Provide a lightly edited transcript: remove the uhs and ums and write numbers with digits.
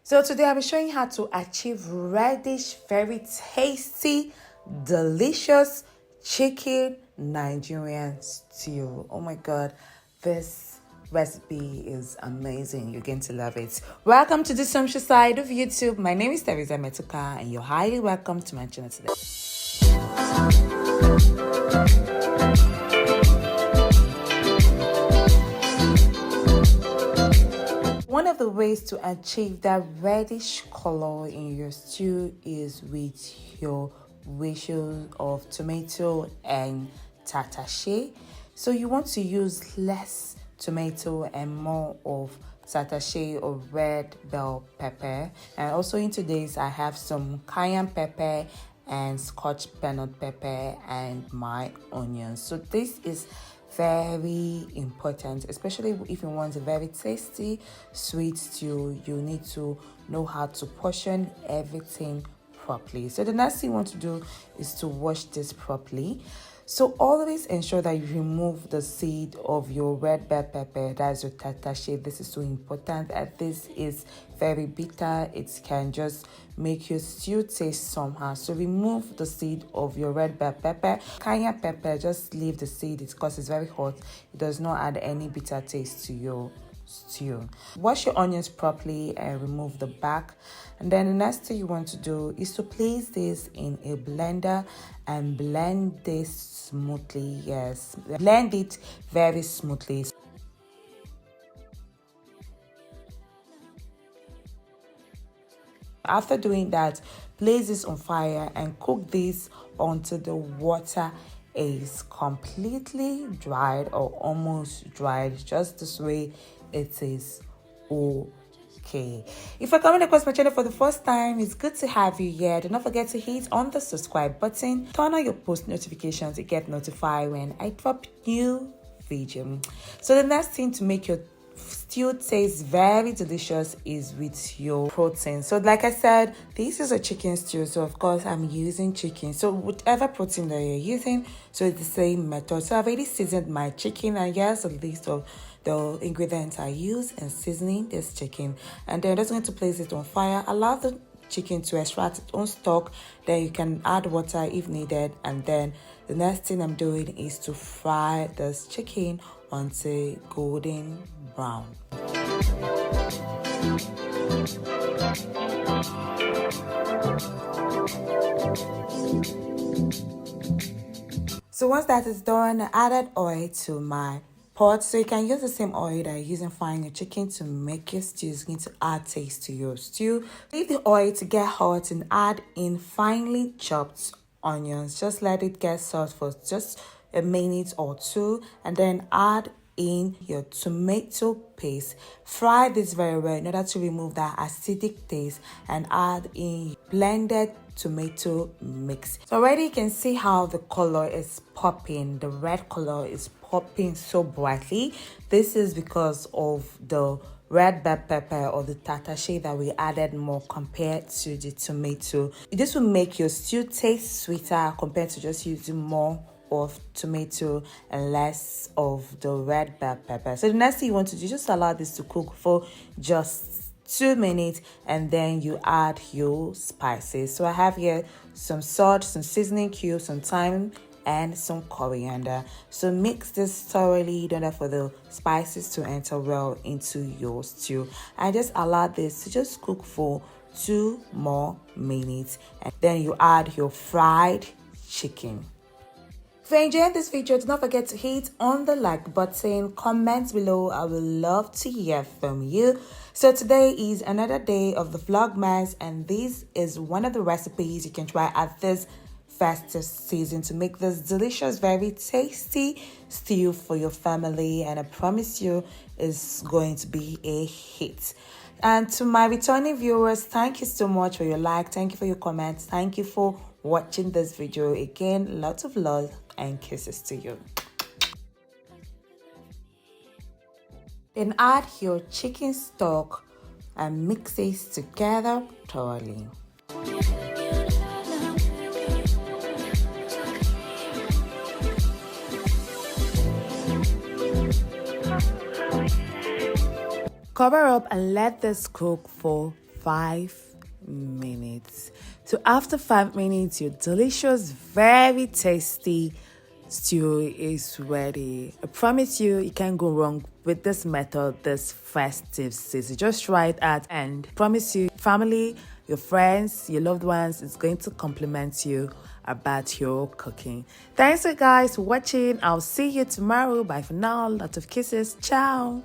So today I'll be showing you how to achieve reddish, very tasty, delicious chicken Nigerian stew. Oh my god, this recipe is amazing. You're going to love it. Welcome to the social side of YouTube. My name is Teresa Metuka and you're highly welcome to my channel today. One of the ways to achieve that reddish color in your stew is with your ratio of tomato and tatashe. So you want to use less tomato and more of tatashe or red bell pepper. And also in today's I have some cayenne pepper and Scotch bonnet pepper and my onions. So this is very important, especially if you want a very tasty sweet stew. You need to know how to portion everything properly. So the next thing you want to do is to wash this properly. So always ensure that you remove the seed of your red bell pepper, that's your tatashe. This is so important, and this is very bitter. It can just make your stew taste somehow. So remove the seed of your red bell pepper. Cayenne pepper, just leave the seed because it's very hot. It does not add any bitter taste to your stew. Wash your onions properly and remove the back. And then the next thing you want to do is to place this in a blender and blend this smoothly. Yes, blend it very smoothly. After doing that, place this on fire and cook this until the water is completely dried or almost dried, just this way it is okay. If you're coming across my channel for the first time, it's good to have you here. Do not forget to hit on the subscribe button, turn on your post notifications to get notified when I drop new video. So the next thing to make your stew tastes very delicious is with your protein. So like I said, this is a chicken stew, so of course I'm using chicken. So whatever protein that you're using, so it's the same method. So I've already seasoned my chicken, and here's a list of the ingredients I use in seasoning this chicken. And then I'm just going to place it on fire. Allow the chicken to extract its own stock, then you can add water if needed. And then the next thing I'm doing is to fry this chicken until golden brown. So once that is done, I added oil to my pot. So you can use the same oil that you're using frying your chicken to make your stew. It's going to add taste to your stew. Leave the oil to get hot and add in finely chopped onions. Just let it get soft for just a minute or two, and then add in your tomato paste. Fry this very well in order to remove that acidic taste, and add in blended tomato mix. So already you can see how the color is popping. The red color is popping so brightly. This is because of the red bell pepper or the tatashe that we added more compared to the tomato. This will make your stew taste sweeter compared to just using more of tomato and less of the red bell pepper. So the next thing you want to do, just allow this to cook for just 2 minutes, and then you add your spices. So I have here some salt, some seasoning cubes, some thyme, and some coriander. So mix this thoroughly in order for the spices to enter well into your stew, and just allow this to just cook for 2 more minutes, and then you add your fried chicken. If you're enjoying this video, do not forget to hit on the like button, comment below. I would love to hear from you. So today is another day of the Vlogmas, and this is one of the recipes you can try at this festive season to make this delicious, very tasty stew for your family, and I promise you it's going to be a hit. And to my returning viewers, thank you so much for your like, thank you for your comments, thank you for watching this video. Again, lots of love and kisses to you. Then add your chicken stock and mix it together thoroughly. Cover up and let this cook for 5 minutes. So after 5 minutes, your delicious, very tasty stew is ready. I promise you, you can't go wrong with this method this festive season. Just try it out and promise you, family, your friends, your loved ones is going to compliment you about your cooking. Thanks you guys for watching. I'll see you tomorrow. Bye for now. Lots of kisses. Ciao.